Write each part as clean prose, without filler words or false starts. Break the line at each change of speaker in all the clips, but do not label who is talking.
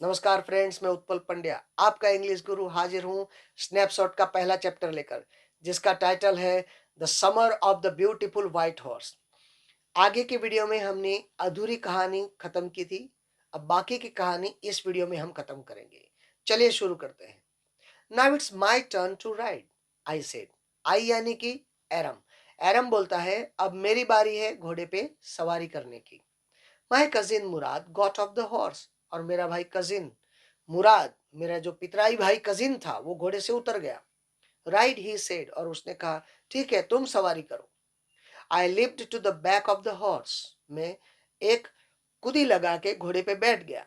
नमस्कार फ्रेंड्स, मैं उत्पल पंड्या आपका इंग्लिश गुरु हाजिर हूँ स्नैपशॉट का पहला चैप्टर लेकर, जिसका टाइटल है the summer of the beautiful white horse. आगे की वीडियो में हमने अधूरी कहानी खत्म की थी। अब बाकी की कहानी इस वीडियो में हम खत्म करेंगे। चलिए शुरू करते हैं। Now it's my turn to ride, I said. I यानी कि एरम। एरम बोलता है, अब मेरी बारी है घोड़े पे सवारी करने की। My cousin Murad got off the horse, और मेरा भाई कजिन मुराद, मेरा जो पितराई भाई कजिन था, वो घोड़े से उतर गया। राइड, ही सेड, और उसने कहा, ठीक है, तुम सवारी करो। I leapt to the back of the horse, मैं एक कुदी लगा के घोड़े पे बैठ गया।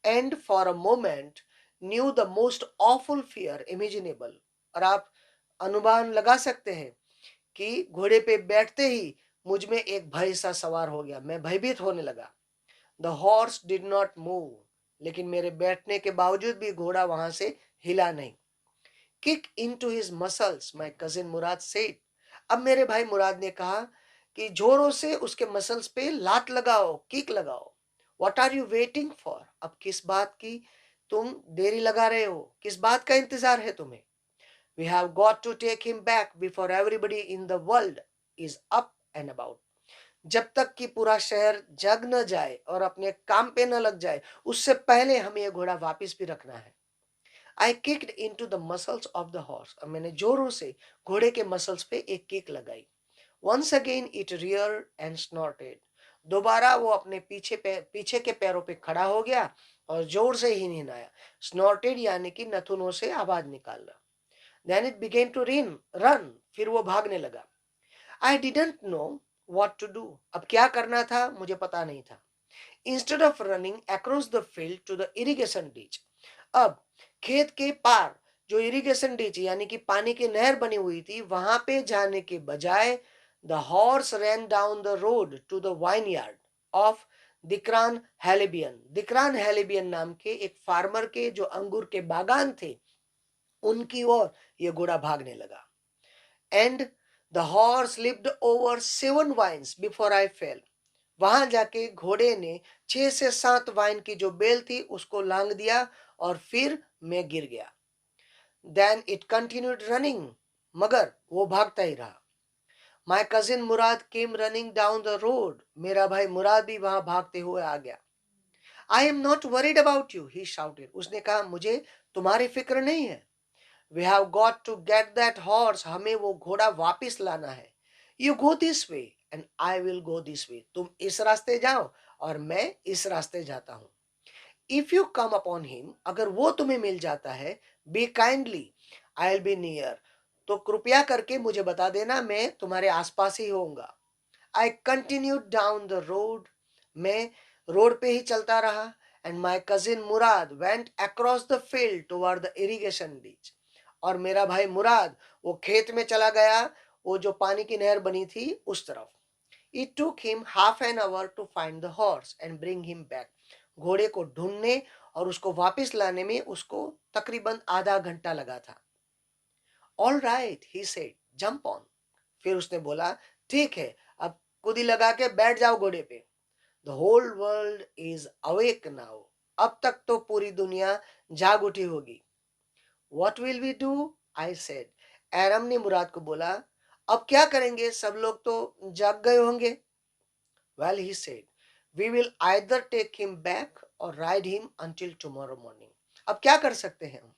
And for a moment knew the most awful fear imaginable, और आप अनुमान लगा सकते हैं कि घोड़े पे बैठते ही मुझ में एक भय सा सवार हो गया, मैं भयभीत होने लगा। The horse did not move, लेकिन मेरे बैठने के बावजूद भी घोड़ा वहां से हिला नहीं। Kick into his muscles, my cousin Murad said. अब मेरे भाई मुराद ने कहा कि जोरों से उसके मसल्स पे लात लगाओ, किक लगाओ। What are you waiting for, अब किस बात की तुम देरी लगा रहे हो, किस बात का इंतजार है तुम्हें। We have got to take him back before everybody in the world is up and about. जब तक कि पूरा शहर जग न जाए और अपने काम पे न लग जाए, उससे पहले हमें यह घोड़ा वापस भी रखना है। I kicked in to the muscles of the horse, और मैंने जोरों से घोड़े के मसल्स पे एक किक लगाई। Once again it rear and snorted, दोबारा वो अपने पीछे के पैरों पे खड़ा हो गया और जोर से ही हिनाया। स्नॉर्टेड यानी कि नथुनों से आवाज निकालना। Then it began to run, फिर वो भागने लगा। I didn't know what to do, अब क्या करना था मुझे पता नहीं था। Instead of running across the field to the irrigation ditch, अब खेत के पार जो इरिगेशन डिच यानी कि पानी की नहर बनी हुई थी, वहां पे जाने के बजाय the horse ran down the road to the vineyard of Dikran Halabian. Dikran Halabian नाम के एक फार्मर के जो अंगूर के बागान थे, उनकी ओर यह घोड़ा भागने लगा। And the horse leaped over 7 vines before I fell, वहां जाके घोड़े ने 6 से 7 वाइन की जो बेल थी उसको लांग दिया, और फिर मैं गिर गया। देन इट कंटिन्यूड रनिंग, मगर वो भागता ही रहा। My cousin Mourad came running down the road, मेरा भाई मुराद भी वहां भागते हुए आ गया। I am not worried about you, he shouted, उसने कहा, मुझे तुम्हारी फिक्र नहीं है। We have got to get that horse, हमें वो घोड़ा वापस लाना है। You go this way and I will go this way, तुम इस रास्ते जाओ और मैं इस रास्ते जाता हूं। If you come upon him, अगर वो तुम्हें मिल जाता है, be kindly, I will be near, तो कृपया करके मुझे बता देना, मैं तुम्हारे आसपास ही होऊंगा। I continue down the road, मैं रोड पे ही चलता रहा। And my cousin Murad went across the field toward the irrigation ditch, और मेरा भाई मुराद वो खेत में चला गया, वो जो पानी की नहर बनी थी उस तरफ। It took him half an hour to find the horse and bring him back, घोड़े को ढूंढने और उसको वापस लाने में उसको तकरीबन आधा घंटा लगा था। All right, he said, jump on, फिर उसने बोला, ठीक है, अब कुदी लगा के बैठ जाओ घोड़े पे। The whole world is awake now, अब तक तो पूरी दुनिया जाग उठी होगी। What will we do, I said, Aram ने मुराद को बोला, अब क्या करेंगे, सब लोग तो जाग गए होंगे। Well, he said, we will either take him back or ride him until tomorrow morning. अब क्या कर सकते हैं हम,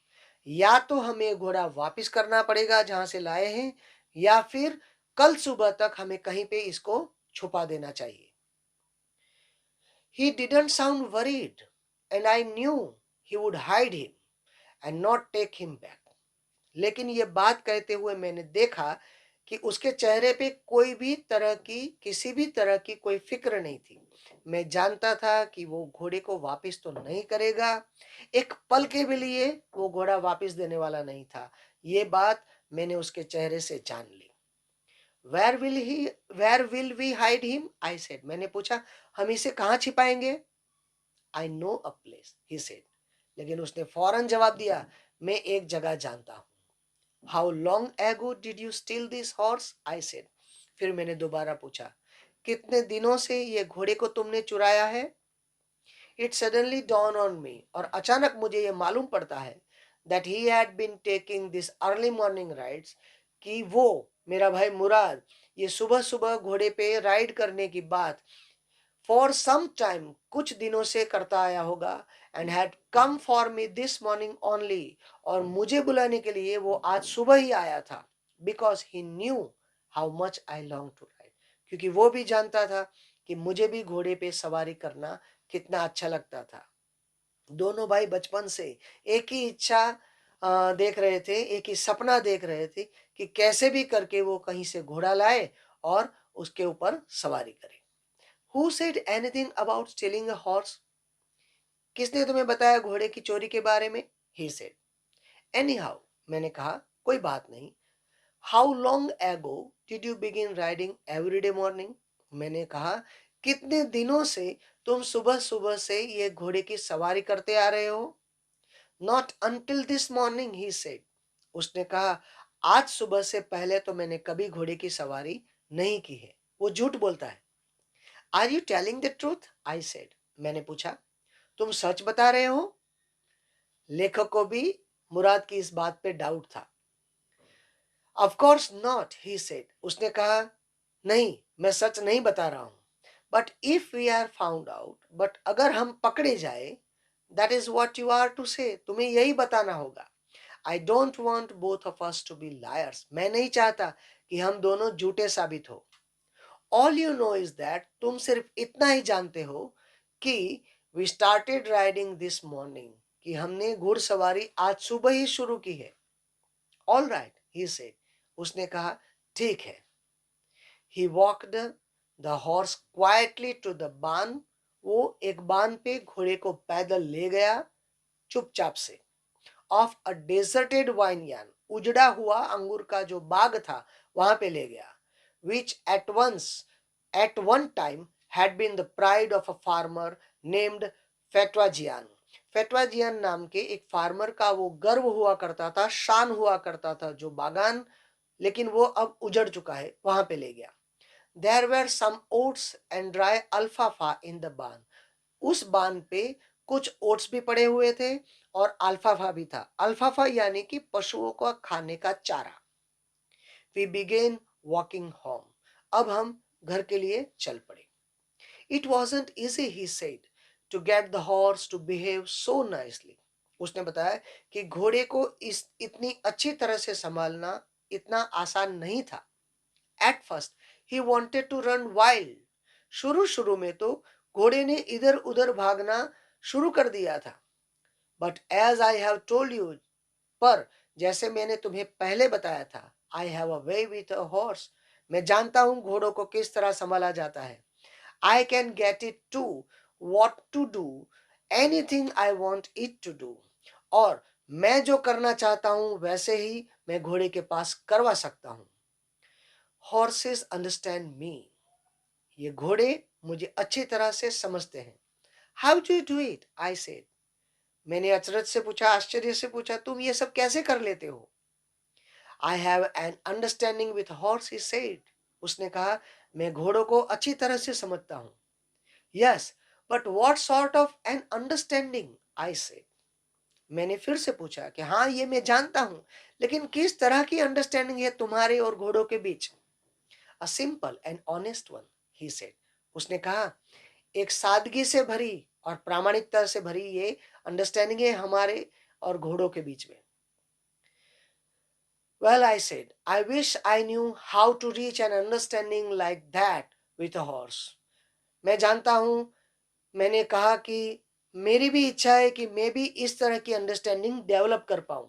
या तो हमें घोड़ा वापस करना पड़ेगा जहां से लाए हैं, या फिर कल सुबह तक हमें कहीं पे इसको छुपा देना चाहिए। He didn't sound worried, and I knew he would hide him and not take him back. लेकिन ये बात कहते हुए मैंने देखा कि उसके चेहरे पे कोई भी तरह की, किसी भी तरह की कोई फिक्र नहीं थी। मैं जानता था कि वो घोड़े को वापस तो नहीं करेगा, एक पल के भी लिए वो घोड़ा वापस देने वाला नहीं था। ये बात मैंने उसके चेहरे से जान ली। Where will he where will we hide him, I said, मैंने पूछा, हम इसे कहाँ छिपाएंगे। I know a place, he said, लेकिन उसने फौरन जवाब दिया, मैं एक जगह जानता हूँ। How long ago did you steel this horse, I said, फिर मैंने दोबारा पूछा, कितने दिनों से ये घोड़े को तुमने चुराया है। It suddenly dawned on me, और अचानक मुझे ये मालूम पड़ता है that he had been taking this early morning rides, कि वो मेरा भाई मुराद ये सुबह सुबह घोड़े पे राइड करने की बात फॉर सम टाइम कुछ दिनों से करता आया होगा, and had come for me this morning only, और मुझे बुलाने के लिए वो आज सुबह ही आया था, because he knew how much I long to ride, क्योंकि वो भी जानता था कि मुझे भी घोड़े पे सवारी करना कितना अच्छा लगता था। दोनों भाई बचपन से एक ही इच्छा देख रहे थे, एक ही सपना देख रहे थे कि कैसे भी करके वो कहीं से घोड़ा लाए और उसके ऊपर सवारी करे। Who said anything about stealing a horse? किसने तुम्हें बताया घोड़े की चोरी के बारे में? He said. Anyhow, मैंने कहा कोई बात नहीं। How long ago did you begin riding every day morning? मैंने कहा कितने दिनों से तुम सुबह सुबह से ये घोड़े की सवारी करते आ रहे हो? Not until this morning, he said. उसने कहा आज सुबह से पहले तो मैंने कभी घोड़े की सवारी नहीं की है। वो झूठ बोलता है। Are you telling the truth? I said. मैंने पूछा तुम सच बता रहे हो? लेखक को भी मुराद की इस बात पे डाउट था। Of course not, he said. उसने कहा नहीं, मैं सच नहीं बता रहा हूं। But if we are found out, but अगर हम पकड़े जाए, that is what you are to say. तुम्हें यही बताना होगा। I don't want both of us to be liars. मैं नहीं चाहता कि हम दोनों झूठे साबित हो। All you know is that तुम सिर्फ इतना ही जानते हो कि we started riding this morning, कि हमने घुड़सवारी आज सुबह ही शुरू की है। All right, he said. उसने कहा ठीक है। He walked the horse quietly to the barn. वो एक बान पे घोड़े को पैदल ले गया चुपचाप से। Of a deserted vineyard, उजड़ा हुआ अंगूर का जो बाग था वहां पे ले गया। Which at one time had been the pride of a farmer named Fetwajian. फेटवाजियन नाम के एक फार्मर का वो गर्व हुआ करता था, शान हुआ करता था जो बागान, लेकिन वो अब उजड़ चुका है, वहां पे ले गया। There were some oats and dry alfalfa in the barn. उस बान पे कुछ ओट्स भी पड़े हुए थे और अल्फाफा भी था। अल्फाफा यानी कि पशुओं का खाने का चारा। We began walking home. अब हम घर के लिए चल पड़े। It wasn't easy, he said, to get the horse to behave so nicely. उसने बताया कि घोड़े को इतनी अच्छी तरह से संभालना इतना आसान नहीं था। At first, he wanted to run wild. शुरू शुरू में तो घोड़े ने इधर उधर भागना शुरू कर दिया था। But as I have told you, पर जैसे मैंने तुम्हें पहले बताया था, I have a way with a horse. मैं जानता हूं घोड़ों को किस तरह संभाला जाता है। I can get it to what to do, anything I want it to do. और मैं जो करना चाहता हूं वैसे ही मैं घोड़े के पास करवा सकता हूं। Horses understand me. ये घोड़े मुझे अच्छी तरह से समझते हैं। How do you do it? I said. मैंने अचरज से पूछा, आश्चर्य से पूछा, तुम ये सब कैसे कर लेते हो? I have an understanding with horse, he said. उसने कहा, मैं घोड़ों को अच्छी तरह से समझता हूँ। Yes, but what sort of an understanding? I said. मैंने फिर से पूछा कि हाँ ये मैं जानता हूँ, लेकिन किस तरह की अंडरस्टैंडिंग है तुम्हारे और घोड़ों के बीच? A simple and honest one, he said. उसने कहा, एक सादगी से भरी और प्रामाणिकता से भरी ये अंडरस्टैंडिंग है हमारे और घोड़ों के बीच में। Well, I said, I wish I knew how to reach an understanding like that with a horse. मैं जानता हूं, मैंने कहा कि मेरी भी इच्छा है कि मैं भी इस तरह की अंडरस्टैंडिंग डेवलप कर पाऊं।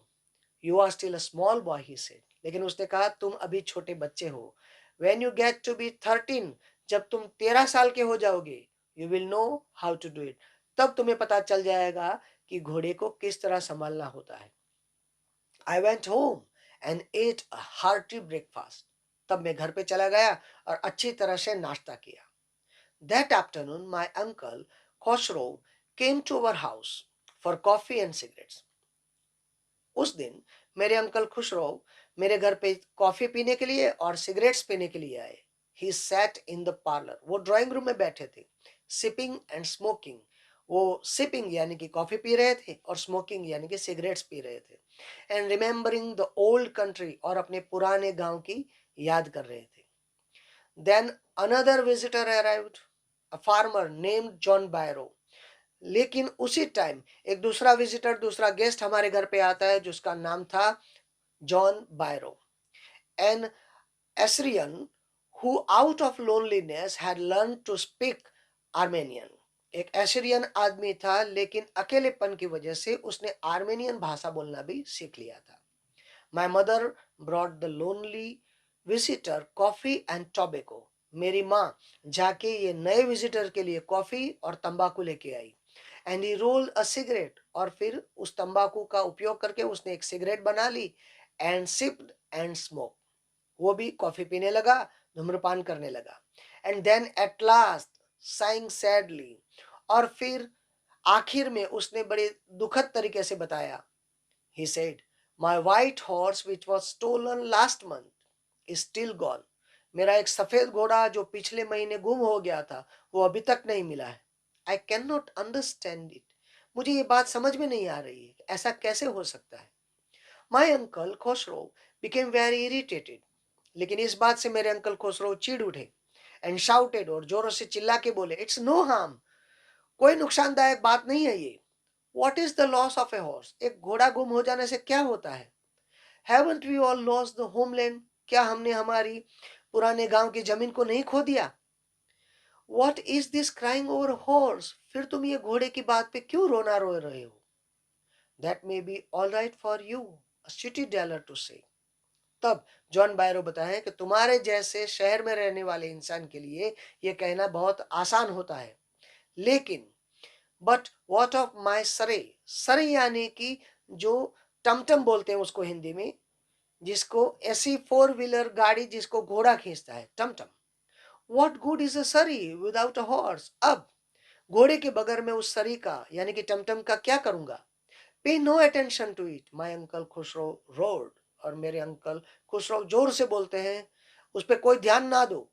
You are still a small boy, he said. लेकिन उसने कहा तुम अभी छोटे बच्चे हो। When you get to be 13, जब तुम 13 साल के हो जाओगे, you will know how to do it. तब तुम्हें पता चल जाएगा कि घोड़े को किस तरह संभालना होता है। I went home and ate a hearty breakfast. तब मैं घर पे चला गया और अच्छी तरह से नाश्ता किया। That afternoon, my uncle Khosrow came to our house for coffee and cigarettes. उस दिन मेरे अंकल खुशरो मेरे घर पे कॉफी पीने के लिए और सिगरेट्स पीने के लिए आए। He sat in the parlor. वो ड्राइंग रूम में बैठे थे, sipping and smoking. वो सिपिंग यानी कि कॉफी पी रहे थे और स्मोकिंग यानी कि सिगरेट्स पी रहे थे, and remembering the old country और अपने पुराने गांव की याद कर रहे थे. Then another visitor arrived, a farmer named John Byro. लेकिन उसी टाइम एक दूसरा विजिटर, दूसरा गेस्ट हमारे घर पे आता है जिसका नाम था John Byro. An Assyrian who out of loneliness had learned to speak Armenian. एक एशरियन आदमी था लेकिन अकेलेपन की वजह से उसने आर्मेनियन भाषा बोलना भी सीख लिया था. My mother brought the lonely visitor coffee and tobacco. मेरी माँ जाके ये नए विजिटर के लिए कॉफी और तंबाकू लेके आई. And he rolled a cigarette, और फिर उस तंबाकू का उपयोग करके उसने एक सिगरेट बना ली. And sipped and smoke. वो भी कॉफी पीने लगा, धूम्रपान करने लगा. And then at last saying sadly. और फिर आखिर में उसने बड़े दुखद तरीके से बताया. He said, my white horse which was stolen last month is still gone. मेरा एक सफेद घोड़ा जो पिछले महीने गुम हो गया था वो अभी तक नहीं मिला है. I can not understand it. मुझे ये बात समझ में नहीं आ रही है, ऐसा कैसे हो सकता है. माई uncle Khusro became very irritated. लेकिन इस बात से मेरे अंकल खुसरो चिढ़ उठे. एंड शाउटेड, और जोरों से चिल्ला के बोले, इट्स नो हार्म. कोई नुकसानदायक बात नहीं है ये. What is the loss of a horse. एक घोड़ा गुम हो जाने से क्या होता है. Haven't we all lost the homeland. क्या हमने हमारी पुराने गांव की जमीन को नहीं खो दिया. What is this crying over horse. फिर तुम ये घोड़े की बात पे क्यों रोना रो रहे हो. That may be all right for you, a city dweller to say. तब जॉन बायरो बताए कि तुम्हारे जैसे शहर में रहने वाले इंसान के लिए यह कहना बहुत आसान होता है, लेकिन बट व्हाट ऑफ माई सरे. सरे यानी कि जो टमटम बोलते हैं उसको हिंदी में, जिसको ऐसी फोर व्हीलर गाड़ी जिसको घोड़ा खींचता है, टमटम. व्हाट गुड इज अ सरी विदाउट अ हॉर्स. अब घोड़े के बगैर में उस सरी का यानी कि टमटम का क्या करूंगा. Pay no attention to it, my uncle Khosrove roared. और मेरे अंकल खुसरो जोर से बोलते हैं, उस पर कोई ध्यान ना दो.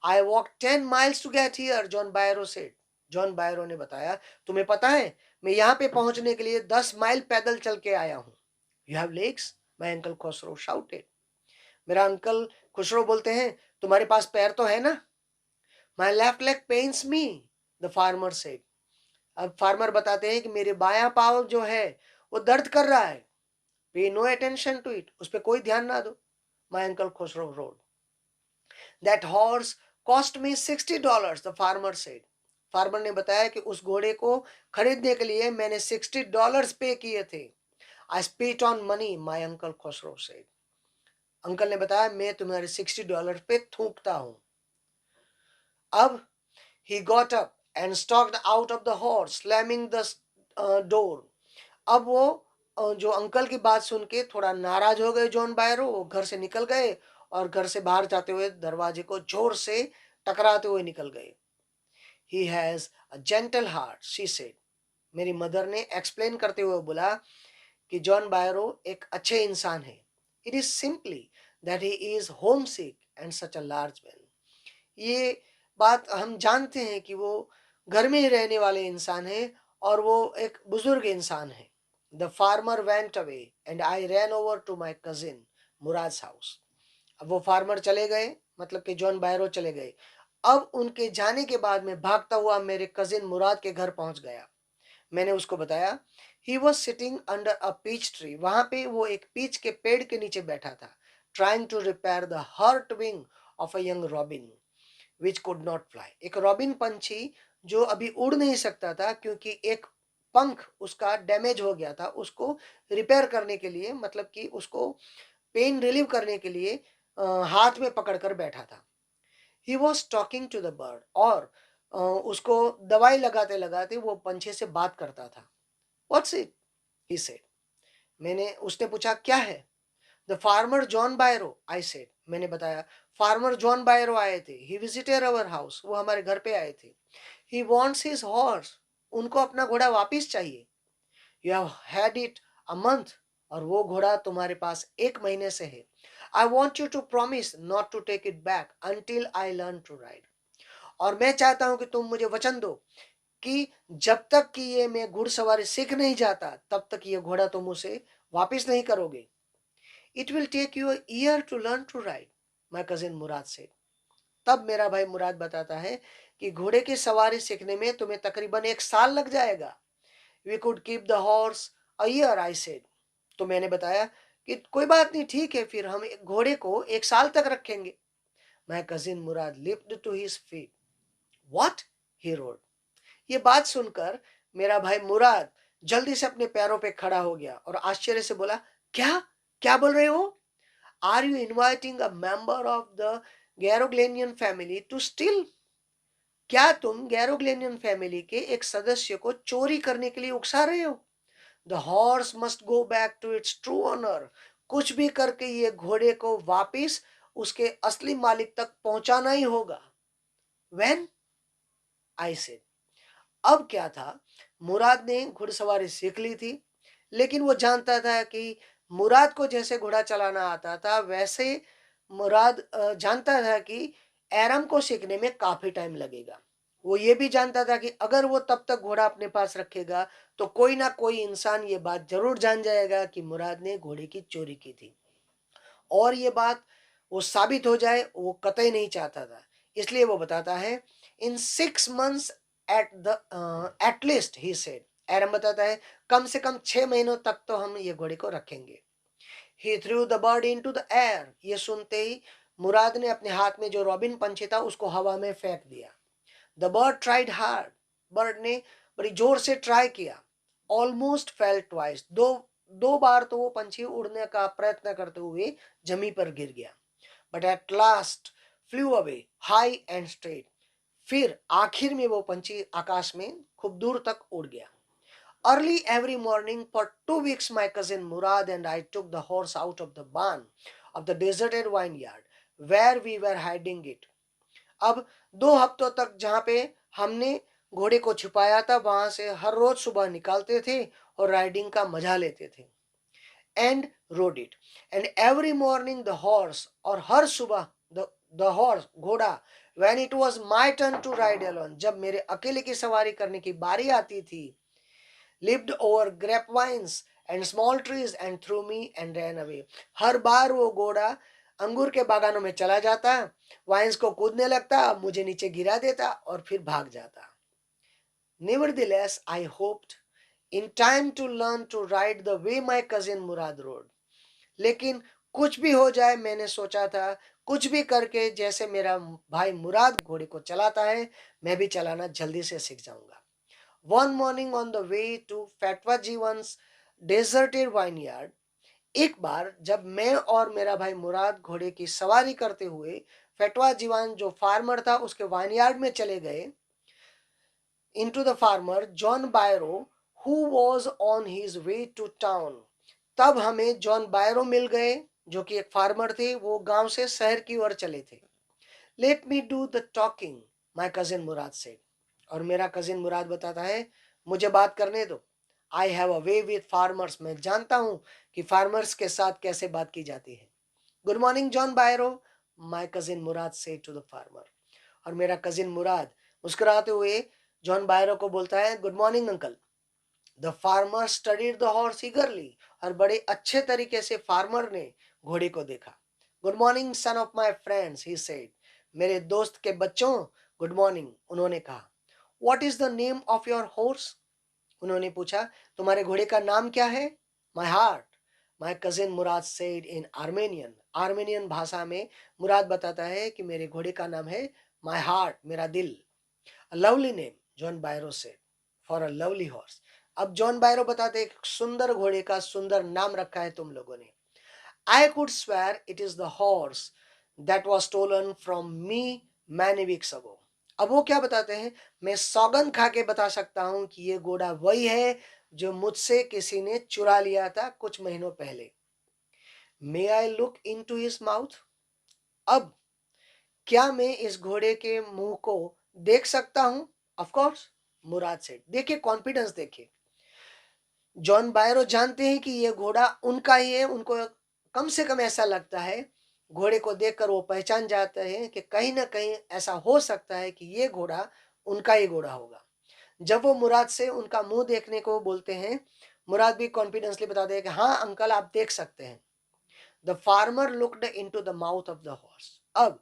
I walk 10 miles to get here, John Byro said. John Byro ने बताया, तुम्हें पता है मैं यहाँ पे पहुंचने के लिए 10 माइल पैदल चल के आया हूँ. You have legs, my uncle Khusro shouted. मेरा अंकल खुसरो बोलते हैं, तुम्हारे पास पैर तो है ना. My left leg pens me, the farmer said. अब फार्मर बताते हैं कि मेरे बायां पाँव जो है वो दर्द कर रहा है. पे नो अटेंशन टू इट, उस पर कोई ध्यान ना दो. माई uncle Khosrove road. That horse cost me $60, the farmer said. Farmer ने बताया कि उस घोड़े को खरीदने के लिए मैंने $60 पे किए थे. I spit on money, my uncle Khosrove said. Uncle ने बताया, मैं तुम्हारे $60 पे थूकता हूं. अब he got up and stalked out of the horse, slamming the door. अब वो जो अंकल की बात सुन के थोड़ा नाराज हो गए जॉन बायरो, वो घर से निकल गए और घर से बाहर जाते हुए दरवाजे को जोर से टकराते हुए निकल गए. He has a gentle heart, she said. मेरी मदर ने एक्सप्लेन करते हुए बोला कि जॉन बायरो एक अच्छे इंसान है. It is simply that he is home sick and such a large man. ये बात हम जानते हैं कि वो घर में ही रहने वाले इंसान है और वो एक बुजुर्ग इंसान है. The farmer went away and I ran over to my cousin Mourad house. अब वो फार्मर चले गए, मतलब कि जॉन बायरो चले गए. अब उनके जाने के बाद मैं भागता हुआ मेरे कजिन मुराद के घर पहुंच गया. मैंने उसको बताया, he was sitting under a peach tree. वहां पे वो एक पीच के पेड़ के नीचे बैठा था, trying to repair the hurt wing of a young robin which could not fly. एक रॉबिन पंछी जो अभी उड़ नहीं सकता था क्योंकि एक पंख उसका डैमेज हो गया था, उसको रिपेयर करने के लिए, मतलब कि उसको पेन रिलीव करने के लिए हाथ में पकड़कर बैठा था. He was talking to the bird. और उसको दवाई लगाते लगाते वो पंछी से बात करता था. What's it, he said. उसने पूछा, क्या है. The farmer John बायरो, I said. मैंने बताया, फार्मर जॉन बायरो आए थे. ही विजिटेड अवर हाउस, वो हमारे घर पे आए थे. ही वॉन्ट्स हिज हॉर्स, उनको अपना घोड़ा वापिस चाहिए. You have had it a month, और वो घोड़ा तुम्हारे पास 1 महीने से है. I want you to promise not to take it back until I learn to ride. और मैं चाहता हूं कि तुम मुझे वचन दो कि जब तक कि ये मैं घुड़सवारी सीख नहीं जाता तब तक ये घोड़ा तुम उसे वापस नहीं करोगे। It will take you a year to learn to ride, my cousin Mourad से। तब मेरा भाई मुराद बताता है कि घोड़े की सवारी सीखने में तुम्हें तकरीबन 1 साल लग जाएगा। We could keep the horse a year, I said. तो मैंने बताया कि कोई बात नहीं, ठीक है, फिर हम एक घोड़े को 1 साल तक रखेंगे। My cousin Mourad leapt to his feet. What, he roared. ये बात सुनकर मेरा भाई मुराद जल्दी से अपने पैरों पे खड़ा हो गया और आश्चर्य से बोला, क्या क्या बोल रहे हो? Are you inviting a member of the Garoghlanian family to steal? क्या तुम गैरोग्लेनियन फैमिली के एक सदस्य को चोरी करने के लिए उकसा रहे हो? The horse must go back to its true owner. कुछ भी करके ये घोड़े को वापिस उसके असली मालिक तक पहुंचाना ही होगा। When, I said. अब क्या था, मुराद ने घुड़सवारी सीख ली थी, लेकिन वो जानता था कि मुराद को जैसे घोड़ा चलाना आता था वैसे मुराद जानता था कि एरम को सीखने में काफी टाइम लगेगा। वो ये भी जानता था कि अगर वो तब तक घोड़ा अपने पास रखेगा तो कोई ना कोई इंसान ये बात जरूर जान जाएगा कि मुराद ने घोड़े की चोरी की थी, और ये बात वो साबित हो जाए वो कतई नहीं चाहता था। इसलिए वो बताता है, in 6 months at least, he said. Aram बताता है, कम से कम 6 महीनों तक तो हम ये घोड़े को रखेंगे। He threw the bird into the air. ये सुनते ही मुराद ने अपने हाथ में जो रॉबिन पंछी था उसको हवा में फेंक दिया। The bird tried hard. Bird ने बड़ी जोर से ट्राई किया। Almost fail twice. दो दो बार तो वो पंछी उड़ने का प्रयत्न करते हुए जमीन पर गिर गया। But at last flu away high and straight. फिर आखिर में वो पंछी आकाश में खूब दूर तक उड़ गया। Early every morning for 2 weeks my cousin Murad and I took the horse out of the barn of the deserted vineyard where we were hiding it. अब 2 हफ्तों तक जहाँ पे हमने घोड़े को छुपाया था वहां से हर रोज सुबह निकालते थे और राइडिंग का मजा लेते थे। And rode it. And every morning the horse, और हर सुबह द हॉर्स, घोड़ा, when it was my turn to ride alone, जब मेरे अकेले की सवारी करने की बारी आती थी, leaped over grape vines and small trees and threw me and ran away. हर बार वो घोड़ा अंगूर के बागानों में चला जाता, वाइन्स को कूदने लगता, मुझे नीचे गिरा देता और फिर भाग जाता। Nevertheless, I hoped in time to learn to ride the way my cousin Murad rode. लेकिन कुछ भी हो जाए, मैंने सोचा था कुछ भी करके जैसे मेरा भाई मुराद घोड़े को चलाता है मैं भी चलाना जल्दी से सीख जाऊंगा। One morning on the way to Fatwa Jivan's deserted vineyard, एक बार जब मैं और मेरा भाई मुराद घोड़े की सवारी करते हुए फेटवा जीवान जो फार्मर था उसके वाइनयार्ड में चले गए, into the farmer John Byro who was on his way to town। तब हमें जॉन बायरो मिल गए जो कि एक फार्मर थे, वो गांव से शहर की ओर चले थे। Let me do the talking, my cousin Murad said. और मेरा कजिन मुराद बताता है, मुझे बात करने दो। I have a way with farmers. मैं जानता हूं कि फार्मर्स के साथ कैसे बात की जाती है। Good morning John Byro, my cousin Murad said to the farmer. और मेरा कजिन मुराद मुस्कुराते हुए जॉन बायरो को बोलता है, good morning uncle. The farmer studied the horse ईगरली। और बड़े अच्छे तरीके से फार्मर ने घोड़े को देखा। Good morning son of my friends, he said. मेरे दोस्त के बच्चों, गुड मॉर्निंग, उन्होंने कहा। What is the name of your horse? उन्होंने पूछा, तुम्हारे घोड़े का नाम क्या है? My heart, my cousin Murad said in Armenian. Armenian भाषा में मुराद बताता है कि मेरे घोड़े का नाम है माय हार्ट, मेरा दिल। A lovely name, John बायरो said, for a lovely horse। अब जॉन बायरो बताते हैं, एक सुंदर घोड़े का सुंदर नाम रखा है तुम लोगों ने। I could swear it is the horse that was stolen from me many weeks ago। अब वो क्या बताते हैं, मैं सौगंध खा के बता सकता हूं कि ये घोड़ा वही है जो मुझसे किसी ने चुरा लिया था कुछ महीनों पहले। May I look into his mouth? अब क्या मैं इस घोड़े के मुंह को देख सकता हूं? Of course, Murad said. देखिए कॉन्फिडेंस देखिए। जॉन बायरो जानते हैं कि ये घोड़ा उनका ही है, उनको कम से कम ऐसा लगता है। घोड़े को देखकर वो पहचान जाते हैं कि कहीं ना कहीं ऐसा हो सकता है कि ये घोड़ा उनका ही घोड़ा होगा। जब वो मुराद से उनका मुंह देखने को बोलते हैं, मुराद भी कॉन्फिडेंसली बताते हैं कि हाँ अंकल आप देख सकते हैं। The farmer looked into the mouth of the horse. अब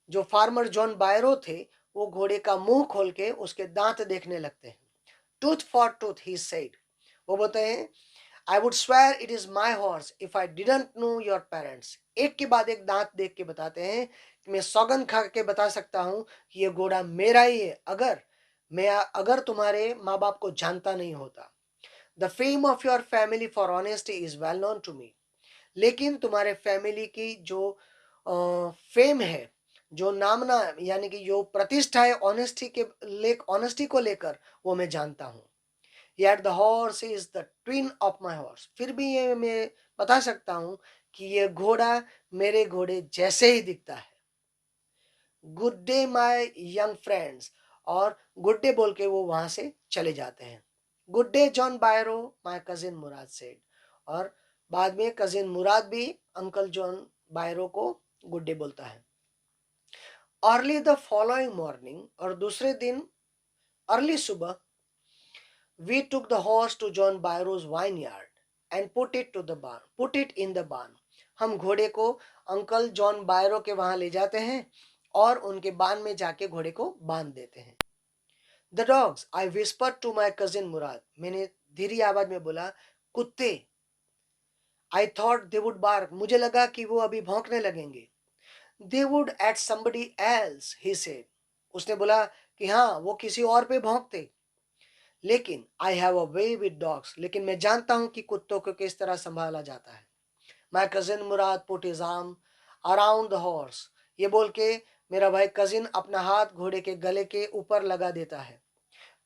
जो फार्मर जॉन बायरो थे, वो घोड़े का मुंह खोल के उसके दांत देखने लगते हैं। Tooth for tooth he said, वो बोलते हैं I would swear it is my horse if I didn't know your parents. एक के बाद एक दांत देख के बताते हैं कि मैं सौगंध खा के बता सकता हूं कि ये घोड़ा मेरा ही है, अगर तुम्हारे माँ बाप को जानता नहीं होता। The fame of your family for honesty is well known to me. लेकिन तुम्हारे फैमिली की जो फेम है, जो नामना यानी कि जो प्रतिष्ठा है ऑनेस्टी को लेकर, वो मैं जानता हूँ। Yet the horse is the twin of my horse। फिर भी ये मैं बता सकता हूँ कि ये घोड़ा मेरे घोड़े जैसे ही दिखता है। Good day my young friends, और गुड डे बोल के वो वहां से चले जाते हैं। Good day John Byro, my cousin Murad said. और बाद में कजिन मुराद भी अंकल जॉन बायरो को गुड डे बोलता है। अर्ली द फॉलोइंग मॉर्निंग, और दूसरे दिन अर्ली सुबह, we took the horse to John Byro's vineyard and put it in the barn। हम घोड़े को अंकल जॉन बायरो के वहां ले जाते हैं और उनके बान में जाके घोड़े को बांध देते हैं। The dogs, I whisper to my cousin Mourad, मैंने धीरे आवाज में बोला कुत्ते। I thought they would bark, मुझे लगा कि वो अभी भौंकने लगेंगे। They would at somebody else he said, उसने बोला कि हाँ वो किसी और पे भौंकते। लेकिन I have a way with dogs, लेकिन मैं जानता हूं कि कुत्तों को किस तरह संभाला जाता है। My cousin Murad put his arm around the horse, ये बोल के मेरा भाई कजिन अपना हाथ घोड़े के गले के ऊपर लगा देता है।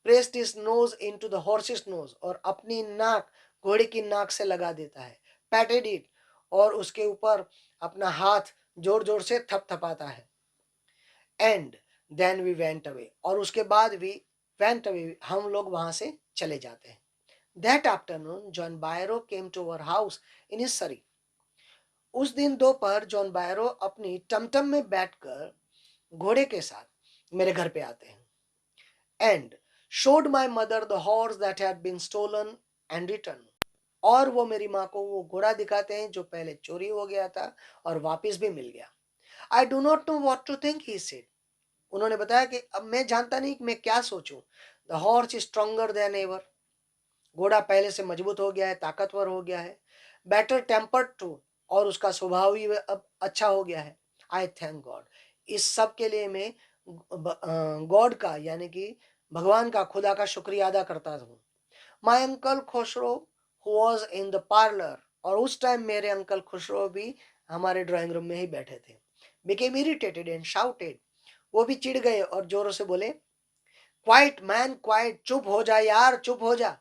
Pressed his nose into the horse's nose, और अपनी नाक घोड़े की नाक से लगा देता है। पैटेड इट, और उसके ऊपर अपना हाथ जोर जोर से थपथपाता है। And then we went away, और उसके बाद भी वेंट अवे, हम लोग वहां से चले जाते हैं। That afternoon John Byro came to our house in his surrey. उस दिन दोपहर जॉन बायरो अपनी टमटम में बैठकर घोड़े के साथ मेरे घर पे आते हैं। And showed my mother the horse that had been stolen and return, और वो मेरी माँ को वो घोड़ा दिखाते हैं जो पहले चोरी हो गया था और वापस भी मिल गया। I do not know what to think, he said. उन्होंने बताया कि अब मैं जानता नहीं कि मैं क्या सोचूं। The horse is stronger than ever, घोड़ा पहले से मजबूत हो गया है, ताकतवर हो गया है। बेटर टेम्पर्ड टू, और उसका स्वभाव भी अब अच्छा हो गया है। आई थैंक गॉड, इस सब के लिए मैं गॉड का यानी कि भगवान का, खुदा का शुक्रिया अदा करता हूँ। माई uncle Khusro who was in the parlour, और उस टाइम मेरे अंकल खुसरो भी हमारे ड्राइंग रूम में ही बैठे थे। बिकेम इरिटेटेड एंड शाउटेड, वो भी चिढ़ गए और जोरों से बोले क्वाइट मैन क्वाइट, चुप हो जा यार, चुप हो जा।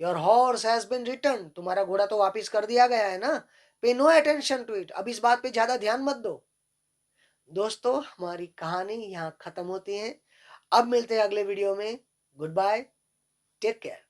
Your horse has been return, तुम्हारा घोड़ा तो वापस कर दिया गया है ना। पे नो अटेंशन टू इट, अब इस बात पे ज्यादा ध्यान मत दो। दोस्तों हमारी कहानी यहाँ खत्म होती है। अब मिलते हैं अगले वीडियो में। Goodbye, take care.